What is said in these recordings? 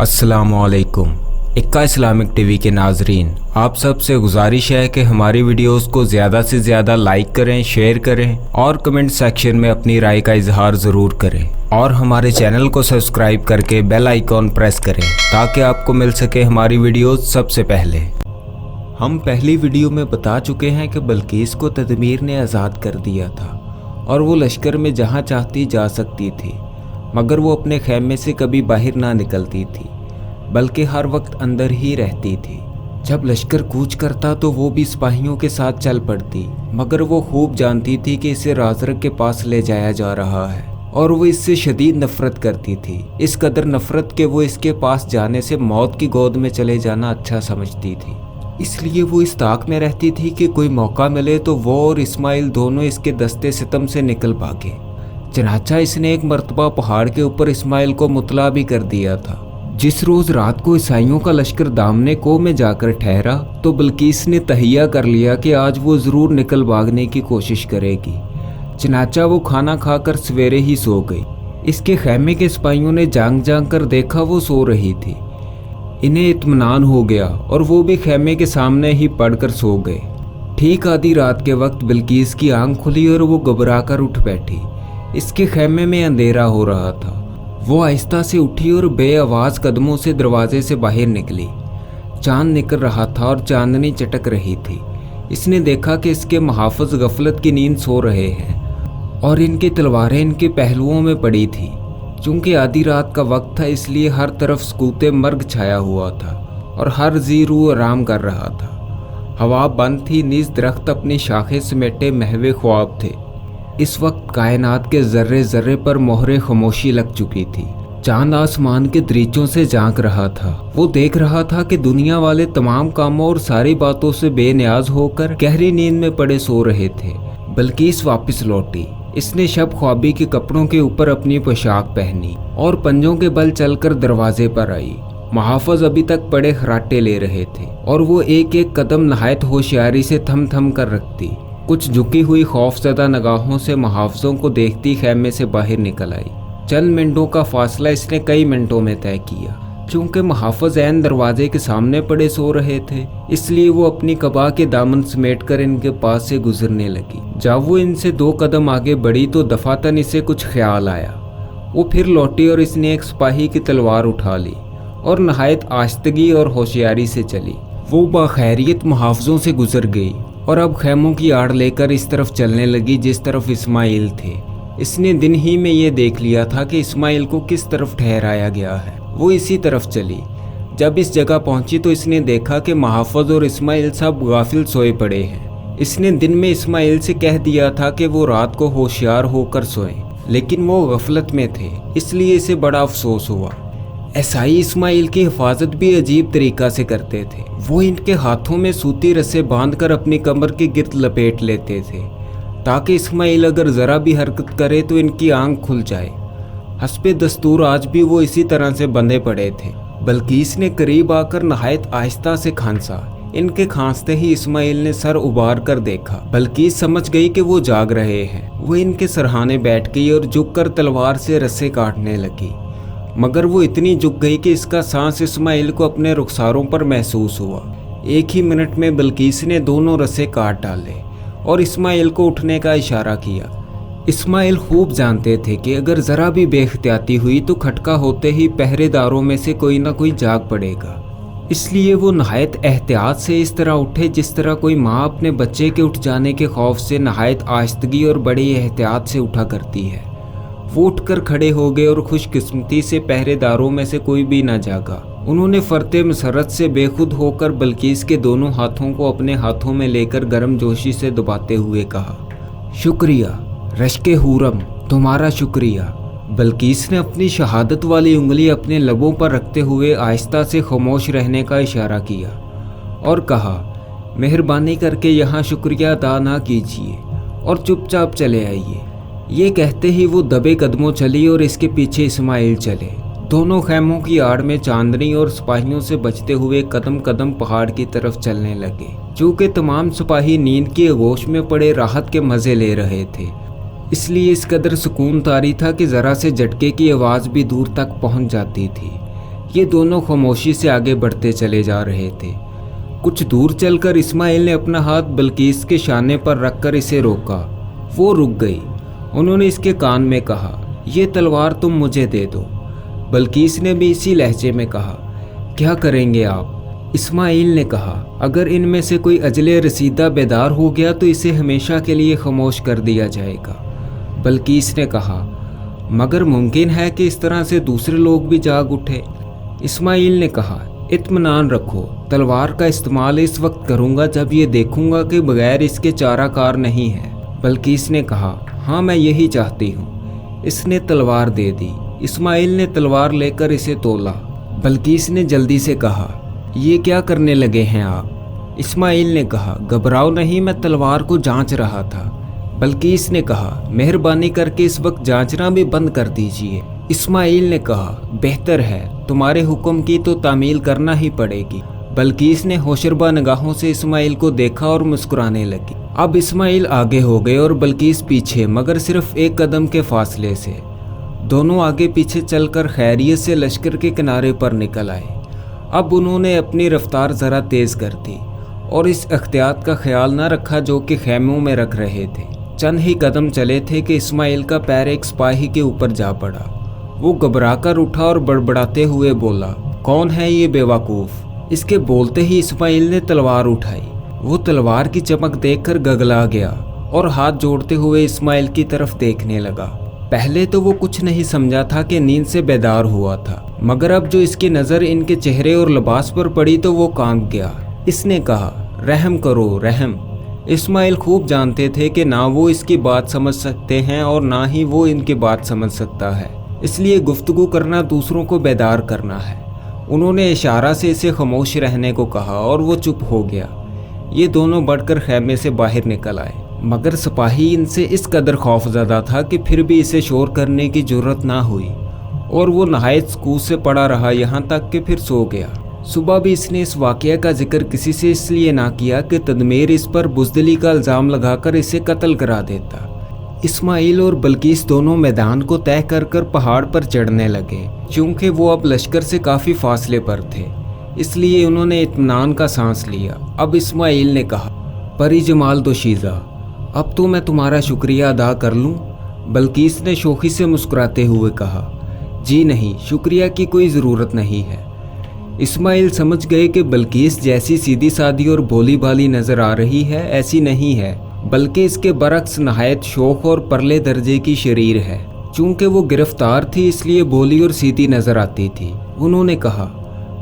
अस्सलाम वालेकुम। इक्का इस्लामिक टीवी के नाजरीन, आप सब से गुजारिश है कि हमारी वीडियोस को ज़्यादा से ज़्यादा लाइक करें, शेयर करें और कमेंट सेक्शन में अपनी राय का इजहार ज़रूर करें और हमारे चैनल को सब्सक्राइब करके बेल आइकॉन प्रेस करें ताकि आपको मिल सके हमारी वीडियोस सबसे पहले। हम पहली वीडियो में बता चुके हैं कि बल्कीस को तदमीर ने आज़ाद कर दिया था और वो लश्कर में जहाँ चाहती जा सकती थी, मगर वो अपने खैमे से कभी बाहर ना निकलती थी बल्कि हर वक्त अंदर ही रहती थी। जब लश्कर कूच करता तो वो भी सिपाहियों के साथ चल पड़ती, मगर वो खूब जानती थी कि इसे राजरक के पास ले जाया जा रहा है और वो इससे शदीद नफरत करती थी। इस कदर नफरत कि वो इसके पास जाने से मौत की गोद में चले जाना अच्छा समझती थी। इसलिए वो इस ताक में रहती थी कि कोई मौका मिले तो वो और इस्माइल दोनों इसके दस्ते सितम से निकल भागे। चनाचा इसने एक मर्तबा पहाड़ के ऊपर इस्माइल को मुतला भी कर दिया था। जिस रोज़ रात को ईसाइयों का लश्कर दामने को में जाकर ठहरा तो बल्कीस ने तहिया कर लिया कि आज वो ज़रूर निकल भागने की कोशिश करेगी। चनाचा वो खाना खाकर सवेरे ही सो गई। इसके खैमे के सिपाहियों ने जांग जांग कर देखा वो सो रही थी। इन्हें इत्मीनान हो गया और वो भी खैमे के सामने ही पड़कर सो गए। ठीक आधी रात के वक्त बल्कीस की आंख खुली और वो घबरा कर उठ बैठी। इसके खैमे में अंधेरा हो रहा था। वो आहिस्ता से उठी और बेआवाज़ कदमों से दरवाजे से बाहर निकली। चांद निकल रहा था और चांदनी चटक रही थी। इसने देखा कि इसके मुहाफ़िज़ गफलत की नींद सो रहे हैं और इनकी तलवारें इनके पहलुओं में पड़ी थी। चूँकि आधी रात का वक्त था इसलिए हर तरफ सकूते मर्ग छाया हुआ था और हर जी रूह आराम कर रहा था। हवा बंद थी, नीज़ दरख्त अपनी शाखें समेटे महवे ख्वाब थे। इस वक्त कायनात के जर्रे जर्रे पर मोहरे खामोशी लग चुकी थी। चांद आसमान के दरीचों से झांक रहा था। वो देख रहा था कि दुनिया वाले तमाम कामों और सारी बातों से बेनियाज होकर गहरी नींद में पड़े सो रहे थे। बल्कीस वापस लौटी। इसने शब ख्वाबी के कपड़ों के ऊपर अपनी पोशाक पहनी और पंजों के बल चलकर दरवाजे पर आई। मुहाफ़िज़ अभी तक बड़े खराटे ले रहे थे और वो एक एक कदम नहायत होशियारी से थम थम कर रखती। कुछ झुकी हुई खौफज़दा निगाहों से मुहाफ़िज़ों को देखती खैमे से बाहर निकल आई। चंद मिनटों का फासला इसने कई मिनटों में तय किया। चूँकि मुहाफ़िज़ ऐन दरवाजे के सामने पड़े सो रहे थे इसलिए वो अपनी कबा के दामन समेट कर इनके पास से गुजरने लगी। जब वो इनसे 2 कदम आगे बढ़ी तो दफातन इसे कुछ ख्याल आया। वो फिर लौटी और इसने एक सिपाही की तलवार उठा ली और नहायत आश्तगी और होशियारी से चली। वो बाखैरियत मुहाफ़िज़ों से गुजर गई और अब खैमों की आड़ लेकर इस तरफ चलने लगी जिस तरफ इस्माइल थे। इसने दिन ही में ये देख लिया था कि इस्माइल को किस तरफ ठहराया गया है। वो इसी तरफ चली। जब इस जगह पहुंची तो इसने देखा कि मुहाफ़िज़ और इस्माइल सब गाफिल सोए पड़े हैं। इसने दिन में इस्माइल से कह दिया था कि वो रात को होशियार होकर सोएं, लेकिन वो गफलत में थे, इसलिए इसे बड़ा अफसोस हुआ। ईसाई इस्माइल की हिफाजत भी अजीब तरीक़ा से करते थे। वो इनके हाथों में सूती रस्से बांधकर अपनी कमर के गिर्द लपेट लेते थे ताकि इस्माइल अगर ज़रा भी हरकत करे तो इनकी आंख खुल जाए। हस्बे दस्तूर आज भी वो इसी तरह से बंधे पड़े थे। बल्कीस ने करीब आकर नहायत आहिस्ता से खांसा। इनके खांसते ही इस्माइल ने सर उबार कर देखा। बल्कीस समझ गई कि वो जाग रहे हैं। वो इनके सरहाने बैठ गई और झुककर तलवार से रस्से काटने लगी, मगर वो इतनी झुक गई कि इसका सांस इस्माइल को अपने रुखसारों पर महसूस हुआ। एक ही मिनट में बल्कीस ने दोनों रस्से काट डाले और इस्माइल को उठने का इशारा किया। इस्माइल खूब जानते थे कि अगर ज़रा भी बेख्तियाती हुई तो खटका होते ही पहरेदारों में से कोई ना कोई जाग पड़ेगा। इसलिए वो नहायत एहतियात से इस तरह उठे जिस तरह कोई माँ अपने बच्चे के उठ जाने के खौफ से नहायत आहिस्तगी और बड़ी एहतियात से उठा करती है। वो उठकर खड़े हो गए और खुशकिस्मती से पहरेदारों में से कोई भी ना जागा। उन्होंने फरते मसरत से बेखुद होकर बल्कीस के दोनों हाथों को अपने हाथों में लेकर गर्म जोशी से दबाते हुए कहा, शुक्रिया रश्के हूरम, तुम्हारा शुक्रिया। बल्कीस ने अपनी शहादत वाली उंगली अपने लबों पर रखते हुए आहिस्ता से खामोश रहने का इशारा किया और कहा, मेहरबानी करके यहाँ शुक्रिया अदा ना कीजिए और चुपचाप चले आइए। ये कहते ही वो दबे कदमों चली और इसके पीछे इस्माइल चले। दोनों खैमों की आड़ में चांदनी और सिपाहियों से बचते हुए कदम कदम पहाड़ की तरफ चलने लगे। चूँकि तमाम सिपाही नींद की आगोश में पड़े राहत के मज़े ले रहे थे इसलिए इस कदर सुकून तारी था कि ज़रा से झटके की आवाज़ भी दूर तक पहुंच जाती थी। ये दोनों खामोशी से आगे बढ़ते चले जा रहे थे। कुछ दूर चलकर इस्माइल ने अपना हाथ बल्कीस के शाने पर रखकर इसे रोका। वो रुक गई। उन्होंने इसके कान में कहा, ये तलवार तुम मुझे दे दो। बल्कीस ने भी इसी लहजे में कहा, क्या करेंगे आप? इस्माइल ने कहा, अगर इनमें से कोई अजले रसीदा बेदार हो गया तो इसे हमेशा के लिए खामोश कर दिया जाएगा। बल्कीस ने कहा, मगर मुमकिन है कि इस तरह से दूसरे लोग भी जाग उठे। इस्माइल ने कहा, इत्मीनान रखो, तलवार का इस्तेमाल इस वक्त करूँगा जब ये देखूँगा कि बगैर इसके चाराकार नहीं है। बल्कीस ने कहा, हाँ मैं यही चाहती हूँ। इसने तलवार दे दी। इस्माइल ने तलवार लेकर इसे तोला। बल्कीस ने जल्दी से कहा, ये क्या करने लगे हैं आप? इस्माइल ने कहा, घबराओ नहीं, मैं तलवार को जांच रहा था। बल्कीस ने कहा, मेहरबानी करके इस वक्त जांचना भी बंद कर दीजिए। इस्माइल ने कहा, बेहतर है, तुम्हारे हुक्म की तो तामील करना ही पड़ेगी। बल्कीस ने होशरबा निगाहों से इस्माइल को देखा और मुस्कुराने लगी। अब इस्माइल आगे हो गए और बल्कीस पीछे, मगर सिर्फ एक कदम के फासले से। दोनों आगे पीछे चलकर खैरियत से लश्कर के किनारे पर निकल आए। अब उन्होंने अपनी रफ्तार ज़रा तेज़ कर दी और इस एहतियात का ख्याल न रखा जो कि खैमों में रख रहे थे। चंद ही कदम चले थे कि इस्माइल का पैर एक सिपाही के ऊपर जा पड़ा। वो घबराकर उठा और बड़बड़ाते हुए बोला, कौन है ये बेवकूफ़? इसके बोलते ही इस्माइल ने तलवार उठाई। वो तलवार की चमक देखकर गगला गया और हाथ जोड़ते हुए इस्माइल की तरफ देखने लगा। पहले तो वो कुछ नहीं समझा था कि नींद से बेदार हुआ था, मगर अब जो इसकी नज़र इनके चेहरे और लिबास पर पड़ी तो वो कांप गया। इसने कहा, रहम करो, रहम। इस्माइल खूब जानते थे कि ना वो इसकी बात समझ सकते हैं और ना ही वो इनकी बात समझ सकता है, इसलिए गुफ्तगू करना दूसरों को बेदार करना है। उन्होंने इशारा से इसे खामोश रहने को कहा और वो चुप हो गया। ये दोनों बढ़कर खैमे से बाहर निकल आए, मगर सिपाही इनसे इस कदर खौफज़दा था कि फिर भी इसे शोर करने की जुर्रत ना हुई और वो नहायत सुकून से पड़ा रहा, यहाँ तक कि फिर सो गया। सुबह भी इसने इस वाक़या का जिक्र किसी से इसलिए ना किया कि तदमीर इस पर बुज़दिली का इल्ज़ाम लगाकर इसे कत्ल करा देता। इस्माइल और बल्कीस दोनों मैदान को तय कर कर पहाड़ पर चढ़ने लगे। चूँकि वो अब लश्कर से काफ़ी फासले पर थे, इसलिए उन्होंने इत्मीनान का सांस लिया। अब इस्माइल ने कहा, परी जमाल दोशीज़ा, अब तो मैं तुम्हारा शुक्रिया अदा कर लूँ? बल्कीस ने शोखी से मुस्कुराते हुए कहा, जी नहीं, शुक्रिया की कोई ज़रूरत नहीं है। इस्माइल समझ गए कि बल्कीस जैसी सीधी सादी और भोली भाली नज़र आ रही है ऐसी नहीं है, बल्कि इसके बरक्स नहायत शौक और परले दर्जे की शरीर है। चूँकि वो गिरफ्तार थी इसलिए भोली और सीधी नज़र आती थी। उन्होंने कहा,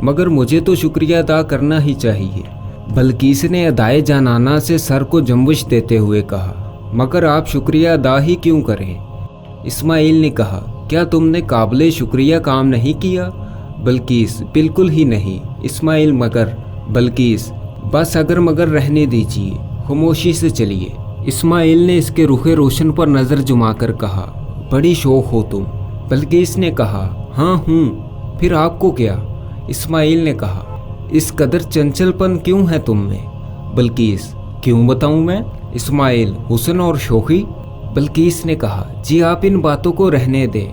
मगर मुझे तो शुक्रिया अदा करना ही चाहिए। बल्कीस ने अदाए जानाना से सर को जंबिश देते हुए कहा, मगर आप शुक्रिया अदा ही क्यों करें? इस्माइल ने कहा, क्या तुमने काबिले शुक्रिया काम नहीं किया? बल्कीस, बिल्कुल ही नहीं। इस्माइल, मगर? बल्कीस, बस अगर मगर रहने दीजिए, खामोशी से चलिए। इस्माइल ने इसके रुखे रोशन पर नज़र जुमाकर कहा, बड़ी शौक हो तुम। बल्कीस ने कहा, हाँ हूँ, फिर आपको क्या? इस्माइल ने कहा, इस कदर चंचलपन क्यों है तुम में? बल्कीस, क्यों बताऊँ मैं? इस्माइल, हुस्न और शौकी? बल्कीस ने कहा, जी आप इन बातों को रहने दें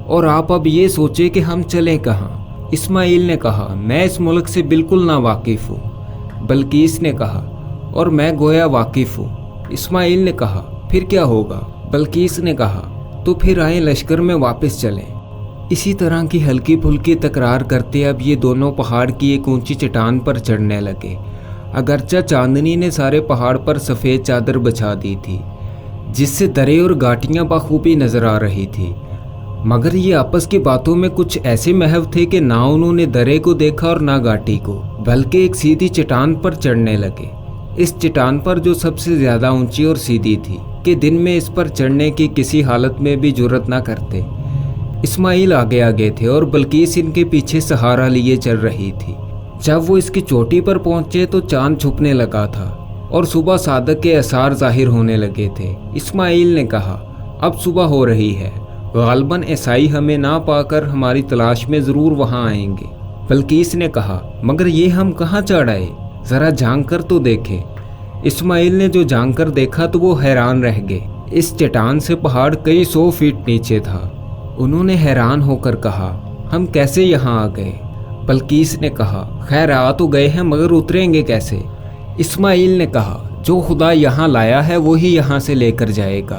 और आप अब ये सोचें कि हम चलें कहाँ। इस्माइल ने कहा, मैं इस मुल्क से बिल्कुल ना वाकिफ़ हूँ। बल्कीस ने कहा, और मैं गोया वाकिफ़ हूँ। इस्माइल ने कहा, फिर क्या होगा? बल्कीस ने कहा, तो फिर आए लश्कर में वापस चलें। इसी तरह की हल्की फुल्की तकरार करते अब ये दोनों पहाड़ की एक ऊंची चट्टान पर चढ़ने लगे। अगरचा चांदनी ने सारे पहाड़ पर सफ़ेद चादर बिछा दी थी, जिससे दरे और घाटियाँ बखूबी नज़र आ रही थी, मगर ये आपस की बातों में कुछ ऐसे महव थे कि ना उन्होंने दरे को देखा और ना घाटी को, बल्कि एक सीधी चट्टान पर चढ़ने लगे। इस चट्टान पर जो सबसे ज़्यादा ऊंची और सीधी थी कि दिन में इस पर चढ़ने की किसी हालत में भी जुर्रत ना करते। इस्माइल आगे आगे थे और बल्कीस इनके पीछे सहारा लिए चल रही थी। जब वो इसकी चोटी पर पहुंचे तो चांद छुपने लगा था और सुबह सादक के आसार जाहिर होने लगे थे। इस्माइल ने कहा, अब सुबह हो रही है, गालबन ईसाई हमें ना पाकर हमारी तलाश में ज़रूर वहाँ आएंगे। बल्कीस ने कहा, मगर ये हम कहाँ चढ़ आए, ज़रा झांक कर तो देखे। इस्माइल ने जो झांक कर देखा तो वो हैरान रह गए। इस चट्टान से पहाड़ कई 100 फीट नीचे था। उन्होंने हैरान होकर कहा, हम कैसे यहाँ आ गए? बल्कीस ने कहा, खैर आ तो गए हैं मगर उतरेंगे कैसे? इस्माइल ने कहा, जो खुदा यहाँ लाया है वही यहाँ से लेकर जाएगा।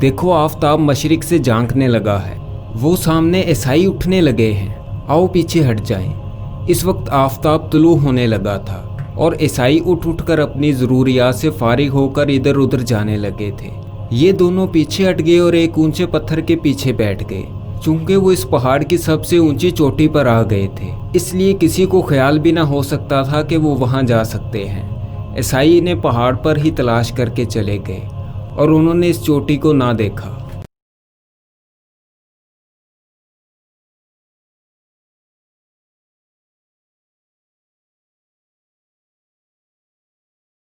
देखो आफताब मशरिक से झांकने लगा है, वो सामने ईसाई उठने लगे हैं, आओ पीछे हट जाएं। इस वक्त आफताब तुलू होने लगा था और ईसाई उठ कर अपनी ज़रूरियात से फारिग होकर इधर उधर जाने लगे थे। ये दोनों पीछे हट गए और एक ऊंचे पत्थर के पीछे बैठ गए। चूंकि वो इस पहाड़ की सबसे ऊंची चोटी पर आ गए थे, इसलिए किसी को ख्याल भी ना हो सकता था कि वो वहां जा सकते हैं। ईसाई ने पहाड़ पर ही तलाश करके चले गए और उन्होंने इस चोटी को ना देखा।